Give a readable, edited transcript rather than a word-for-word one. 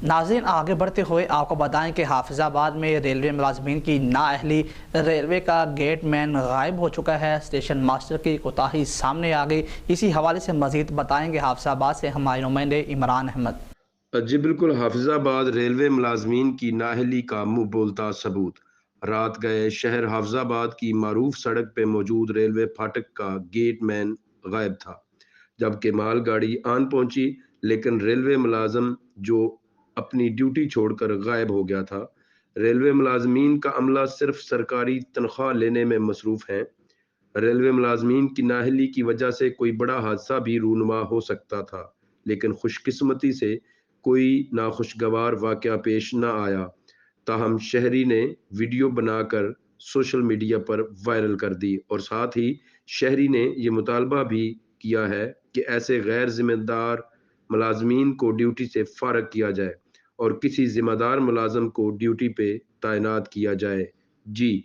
ناظرین آگے بڑھتے ہوئے آپ کو بتائیں کہ حافظ آباد میں ریلوے ملازمین کی نااہلی، ریلوے کا گیٹ مین غائب ہو چکا ہے، اسٹیشن ماسٹر کی کوتاہی سامنے آ گئی۔ اسی حوالے سے مزید بتائیں گے حافظ آباد سے ہمارے نمائندے عمران احمد۔ جی بالکل، حافظ آباد ریلوے ملازمین کی نااہلی کا منہ بولتا ثبوت۔ رات گئے شہر حافظ آباد کی معروف سڑک پہ موجود ریلوے پھاٹک کا گیٹ مین غائب تھا، جبکہ مال گاڑی آن پہنچی، لیکن ریلوے ملازم جو اپنی ڈیوٹی چھوڑ کر غائب ہو گیا تھا۔ ریلوے ملازمین کا عملہ صرف سرکاری تنخواہ لینے میں مصروف ہیں۔ ریلوے ملازمین کی نااہلی کی وجہ سے کوئی بڑا حادثہ بھی رونما ہو سکتا تھا، لیکن خوش قسمتی سے کوئی ناخوشگوار واقعہ پیش نہ آیا۔ تاہم شہری نے ویڈیو بنا کر سوشل میڈیا پر وائرل کر دی، اور ساتھ ہی شہری نے یہ مطالبہ بھی کیا ہے کہ ایسے غیر ذمہ دار ملازمین کو ڈیوٹی سے فارغ کیا جائے اور کسی ذمہ دار ملازم کو ڈیوٹی پہ تعینات کیا جائے۔ جی